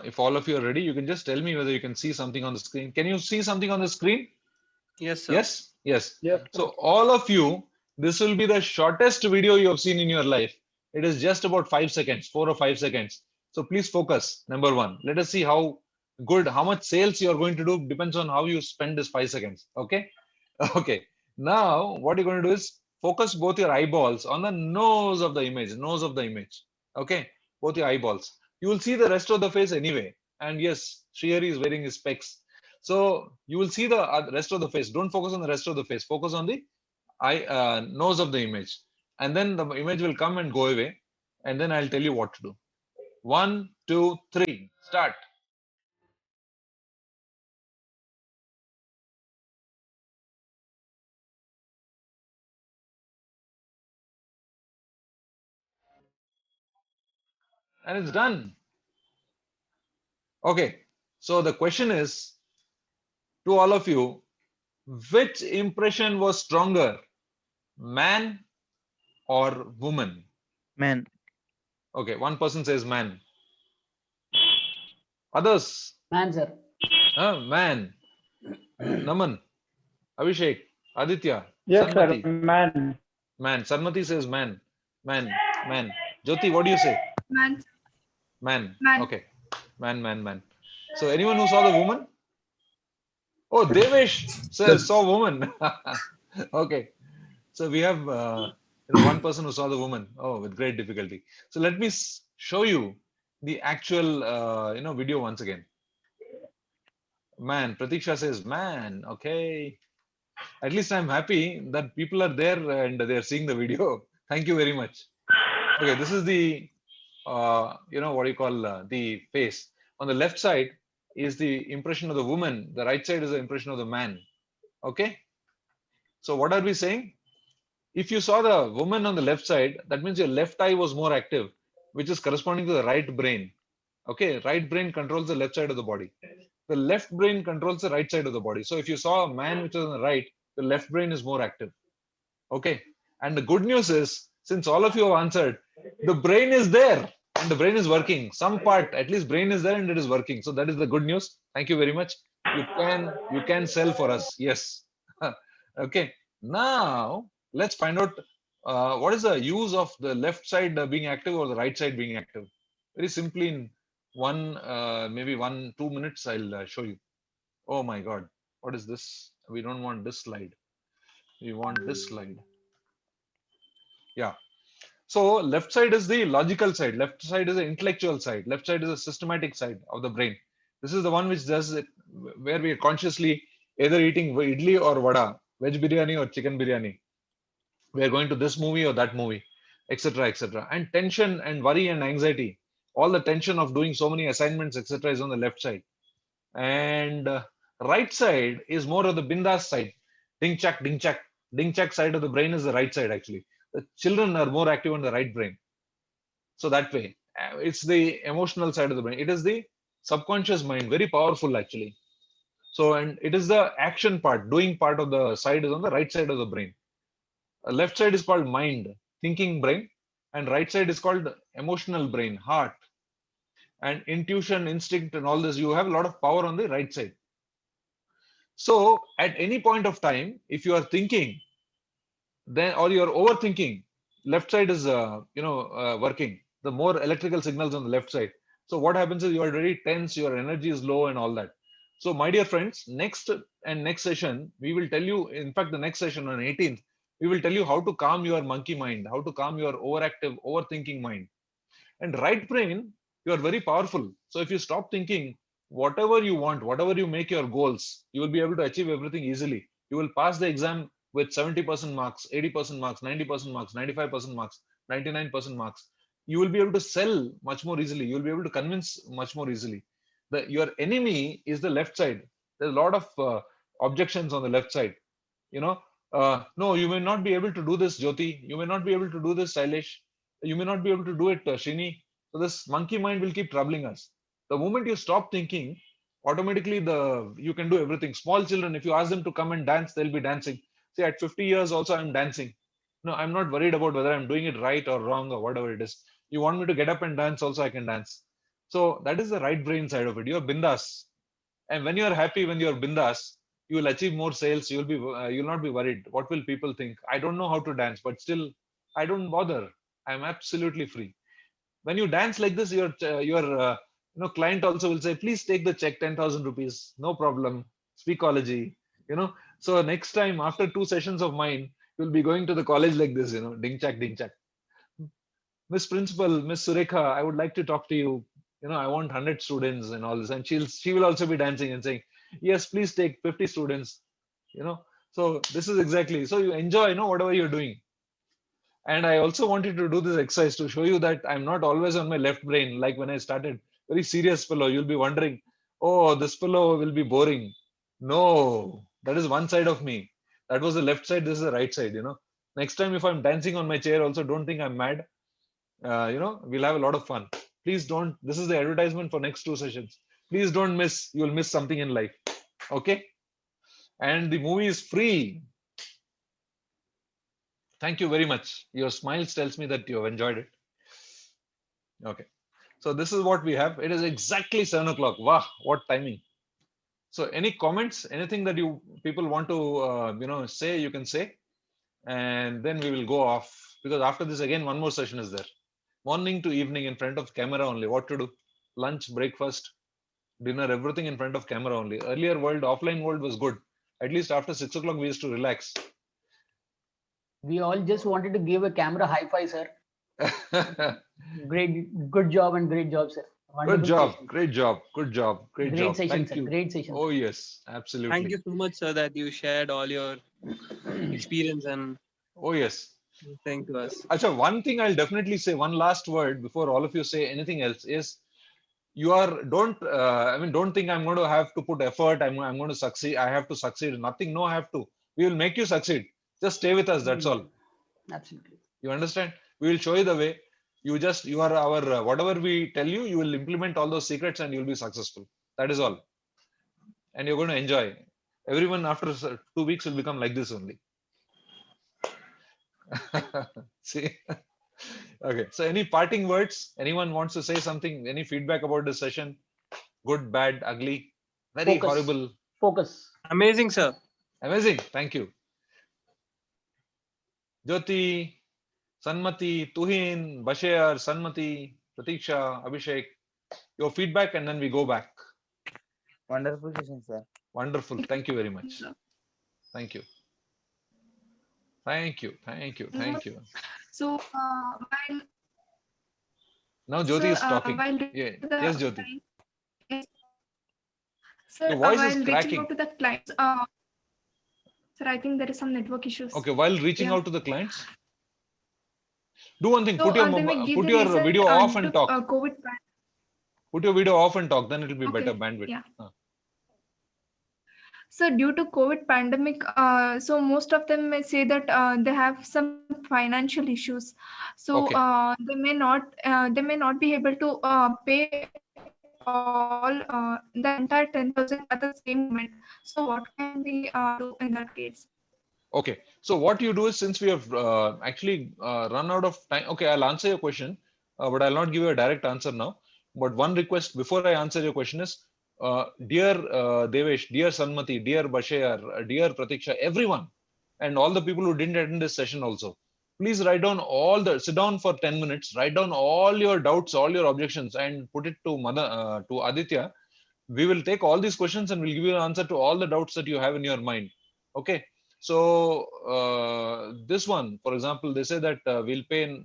If all of you are ready, you can just tell me whether you can see something on the screen. Can you see something on the screen? Yes, sir. Yes. Yes. So all of you, this will be the shortest video you have seen in your life. It is just about 5 seconds, 4 or 5 seconds. So please focus. Number one, let us see how much sales you are going to do depends on how you spend this 5 seconds. Okay. Okay. Now what you're going to do is focus both your eyeballs on the nose of the image. Okay. Both your eyeballs. You will see the rest of the face anyway. And yes, Srihari is wearing his specs. So you will see the rest of the face. Don't focus on the rest of the face. Focus on the nose of the image. And then the image will come and go away. And then I'll tell you what to do. 1, 2, 3. Start. And it's done. Okay. So the question is to all of you, which impression was stronger, man or woman? Man. Okay, one person says man. Others? Man, sir. Man. Naman, Abhishek, Aditya, Yes, Sanmati. sir. Man. Man. Sanmati says man. Man. Jyoti, what do you say? Man. Man. Okay. Man. So anyone who saw the woman? Oh, Devesh saw woman. Okay. So we have one person who saw the woman. Oh, with great difficulty. So let me show you the actual video once again. Man. Pratiksha says man. Okay. At least I'm happy that people are there and they're seeing the video. Thank you very much. Okay, this is the the face. On the left side is the impression of the woman. The right side is the impression of the man. Okay. So what are we saying? If you saw the woman on the left side, that means your left eye was more active, which is corresponding to the right brain. Okay, right brain controls the left side of the body. The left brain controls the right side of the body. So if you saw a man which is on the right, the left brain is more active. Okay. And the good news is, since all of you have answered, the brain is there and the brain is working. Some part, at least brain is there and it is working. So that is the good news. Thank you very much. You can sell for us. Yes. Okay. Now let's find out what is the use of the left side being active or the right side being active. Very simply, in maybe 2 minutes, I'll show you. Oh my God, what is this? We don't want this slide. We want this slide. Yeah. So left side is the logical side. Left side is the intellectual side. Left side is the systematic side of the brain. This is the one which does it, where we are consciously either eating idli or vada, veg biryani or chicken biryani. We are going to this movie or that movie, etc., etc. And tension and worry and anxiety, all the tension of doing so many assignments, etc., is on the left side. And right side is more of the bindas side. Ding chak, ding chak. Ding chak side of the brain is the right side actually. The children are more active on the right brain. So that way, it's the emotional side of the brain. It is the subconscious mind, very powerful actually. So, and it is the action part, doing part of the side is on the right side of the brain. Left side is called mind, thinking brain, and right side is called emotional brain, heart, and intuition, instinct, and all this. You have a lot of power on the right side. So, at any point of time, if you are thinking, then or you're overthinking, left side is working. The more electrical signals on the left side. So, what happens is you are very tense, your energy is low, and all that. So, my dear friends, next session, we will tell you. In fact, the next session on 18th, we will tell you how to calm your monkey mind, how to calm your overactive, overthinking mind. And right brain, you are very powerful. So if you stop thinking, whatever you want, whatever you make your goals, you will be able to achieve everything easily. You will pass the exam with 70% marks, 80% marks, 90% marks, 95% marks, 99% marks. You will be able to sell much more easily. You will be able to convince much more easily. Your enemy is the left side. There's a lot of objections on the left side. You know, no, you may not be able to do this, Jyoti. You may not be able to do this, Sailesh. You may not be able to do it, Shini. So this monkey mind will keep troubling us. The moment you stop thinking, automatically you can do everything. Small children, if you ask them to come and dance, they'll be dancing. See, at 50 years also I'm dancing. No, I'm not worried about whether I'm doing it right or wrong or whatever it is. You want me to get up and dance, also I can dance. So that is the right brain side of it. You're bindas. And when you're happy, when you're bindas, you will achieve more sales. You'll not be worried. What will people think? I don't know how to dance, but still, I don't bother. I'm absolutely free. When you dance like this, your client also will say, please take the check, 10,000 rupees, no problem. Speakology, So next time, after 2 sessions of mine, you'll be going to the college like this, ding chak, ding chak. Miss Principal, Miss Surekha, I would like to talk to you. I want 100 students and all this. And she will also be dancing and saying, yes, please take 50 students. So this is exactly, so you enjoy, whatever you're doing. And I also wanted to do this exercise to show you that I'm not always on my left brain. Like when I started, very serious fellow, you'll be wondering, oh, this fellow will be boring. No, that is one side of me. That was the left side. This is the right side, Next time, if I'm dancing on my chair, also don't think I'm mad. We'll have a lot of fun. Please don't. This is the advertisement for next 2 sessions. Please don't miss. You'll miss something in life. Okay. And the movie is free. Thank you very much. Your smiles tells me that you have enjoyed it. Okay. So this is what we have. It is exactly 7 o'clock. Wow, what timing. So any comments, anything that you people want to, say, you can say. And then we will go off, because after this, again, one more session is there. Morning to evening in front of camera only. What to do? Lunch, breakfast, dinner, everything in front of camera only. Earlier world, offline world was good. At least after 6 o'clock, we used to relax. We all just wanted to give a camera high five, sir. Good job and great job, sir. Wonderful good job, session. Great job, good job, great job. Session, Thank sir. you. Great session. Oh yes, absolutely. Thank you so much, sir, that you shared all your experience and oh yes, thing to us. Achha, one thing I'll definitely say, one last word before all of you say anything else is, don't think I'm going to have to put effort. I'm going to succeed. I have to succeed. Nothing. No, I have to. We will make you succeed. Just stay with us. That's all. Absolutely. You understand? We will show you the way. You are our, whatever we tell you, you will implement all those secrets and you'll be successful. That is all. And you're going to enjoy. Everyone after 2 weeks will become like this only. See? Okay. So any parting words? Anyone wants to say something? Any feedback about this session? Good, bad, ugly, very horrible. Focus. Amazing, sir. Amazing. Thank you. Jyoti, Sanmati, Tuhin, Bashir, Sanmati, Pratiksha, Abhishek. Your feedback and then we go back. Wonderful session, sir. Wonderful. Thank you very much. Thank you. Thank you. Thank you. Thank you. So while Now sir, Jyoti is talking. while reaching Yeah. out to the Yes, Jyoti. client, sir, Your voice while is reaching cracking. out to the clients, sir, I think there is some network issues. Okay, while reaching Yeah. out to the clients, do one thing. So they may give Put the your reason video off due and to talk. COVID. Put your video off and talk. Then it will be Okay. better bandwidth. Yeah. So due to COVID pandemic, so most of them may say that they have some financial issues. So Okay. they may not be able to pay all the entire 10,000 at the same moment. So what can we do in that case? Okay. So what you do is, since we have actually run out of time. Okay, I'll answer your question, but I'll not give you a direct answer now. But one request before I answer your question is, dear Devesh, dear Sanmati, dear Bashayar, dear Pratiksha, everyone, and all the people who didn't attend this session also, please write down sit down for 10 minutes, write down all your doubts, all your objections, and put it to Aditya. We will take all these questions and we'll give you an answer to all the doubts that you have in your mind. Okay. So this one, for example, they say that we'll pay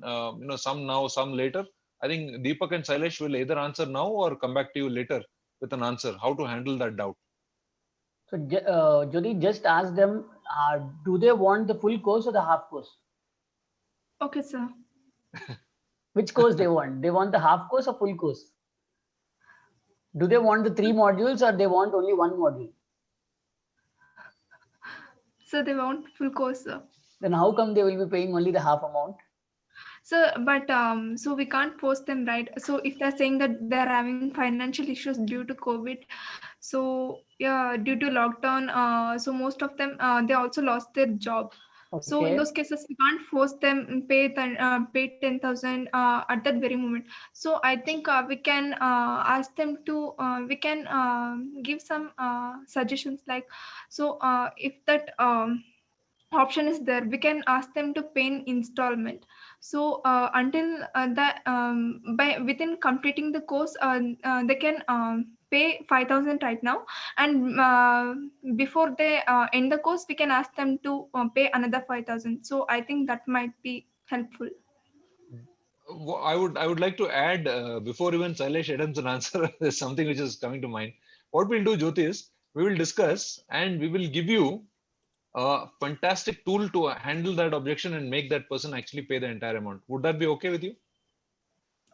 some now, some later. I think Deepak and Sailesh will either answer now or come back to you later with an answer how to handle that doubt. So, Jyoti, just ask them, do they want the full course or the half course? Okay, sir. Which course they want? They want the half course or full course? Do they want the 3 modules or they want only 1 module? So they want full course, sir. Then how come they will be paying only the half amount? So, but so we can't force them, right? So if they're saying that they're having financial issues due to COVID, so yeah, due to lockdown, so most of them they also lost their job. Okay. So in those cases, we can't force them pay 10,000 at that very moment. So I think we can ask them to we can give some suggestions like, so if that option is there, we can ask them to pay in installment. So until that by within completing the course, they can pay 5,000 right now, and before they end the course, we can ask them to pay another 5,000. So I think that might be helpful. I would like to add before even Sailesh adds an answer. There's something which is coming to mind. What we'll do, Jyoti, is we will discuss and we will give you a fantastic tool to handle that objection and make that person actually pay the entire amount. Would that be okay with you?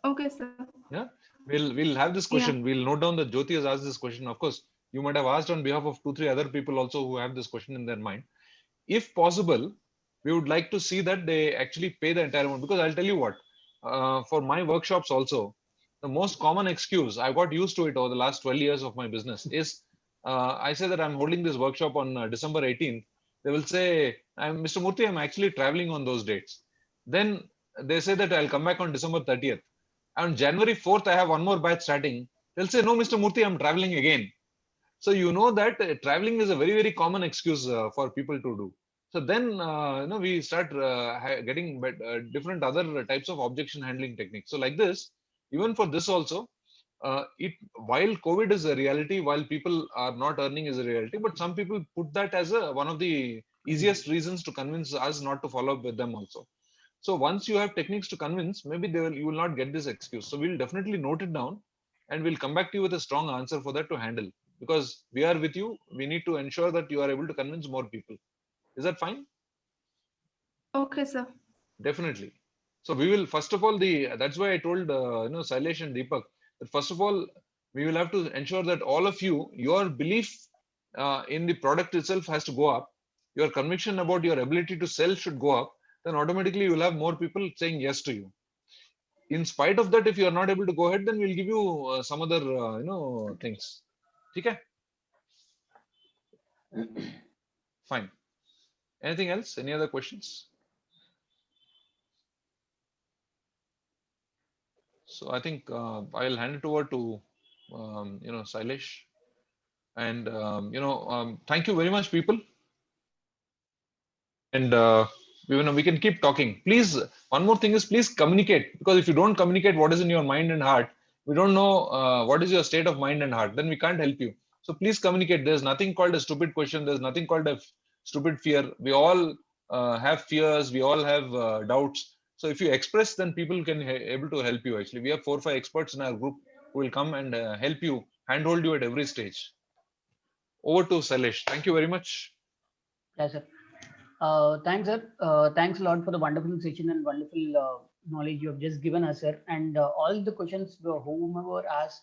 Okay, sir. Yeah, we'll have this question. We'll note down that Jyoti has asked this question. Of course, you might have asked on behalf of 2-3 other people also who have this question in their mind. If possible, we would like to see that they actually pay the entire amount, because I'll tell you what, for my workshops also, the most common excuse, I got used to it over the last 12 years of my business, is I say that I'm holding this workshop on December 18th. They will say, Mr. Murthy, I'm actually traveling on those dates. Then they say that I'll come back on December 30th. On January 4th, I have one more batch starting. They'll say, no, Mr. Murthy, I'm traveling again. So you know that traveling is a very, very common excuse for people to do. So then we start getting different other types of objection handling techniques. So like this, even for this also, while COVID is a reality, while people are not earning is a reality, but some people put that as one of the easiest reasons to convince us not to follow up with them also. So once you have techniques to convince, maybe you will not get this excuse. So we'll definitely note it down and we'll come back to you with a strong answer for that to handle, because we are with you. We need to ensure that you are able to convince more people. Is that fine? Okay, sir. Definitely. So we will, first of all, that's why I told Sailesh and Deepak that first of all, we will have to ensure that all of you, your belief in the product itself has to go up. Your conviction about your ability to sell should go up. Then automatically you will have more people saying yes to you. In spite of that, if you are not able to go ahead, then we'll give you some other things. Okay. Fine. Anything else? Any other questions? So I think I'll hand it over to Sailesh, and thank you very much, people. And we can keep talking. Please, one more thing is please communicate, because if you don't communicate what is in your mind and heart, we don't know what is your state of mind and heart, then we can't help you. So please communicate. There's nothing called a stupid question. There's nothing called a stupid fear. We all have fears. We all have doubts. So if you express, then people can able to help you. Actually, we have 4 or 5 experts in our group who will come and help you, handhold you at every stage. Over to Sailesh. Thank you very much. Yes, sir. Thanks, sir. Thanks a lot for the wonderful session and wonderful knowledge you have just given us, sir. And all the questions whomever asked,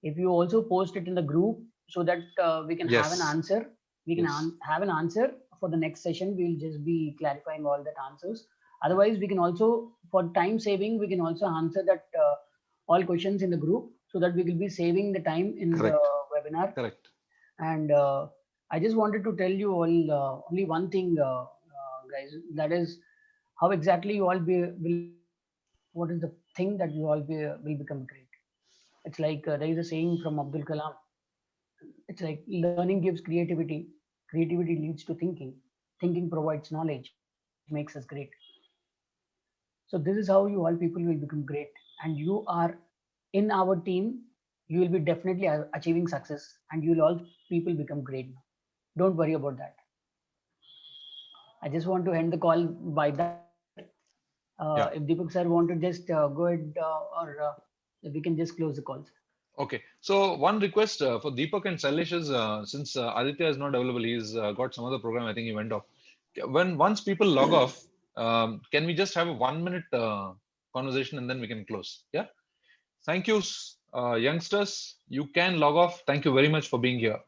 if you also post it in the group so that we can have an Yes. answer, we can Yes. have an answer for the next session. We'll just be clarifying all that answers. Otherwise, we can also, for time saving, we can also answer that all questions in the group so that we will be saving the time in Correct. the webinar. Correct. And I just wanted to tell you all only one thing, guys. That is how exactly you all will. What is the thing that you all will become great? It's like there is a saying from Abdul Kalam. It's like learning gives creativity. Creativity leads to thinking. Thinking provides knowledge. Knowledge makes us great. So this is how you all people will become great. And you are in our team. You will be definitely achieving success, and you will all people become great. Don't worry about that. I just want to end the call by that. Yeah. If Deepak sir want to just go ahead or if we can just close the calls. Okay. So one request for Deepak and Sailesh is since Aditya is not available, he's got some other program. I think he went off. Once people log off, can we just have a 1-minute conversation and then we can close? Yeah. Thank you, youngsters. You can log off. Thank you very much for being here.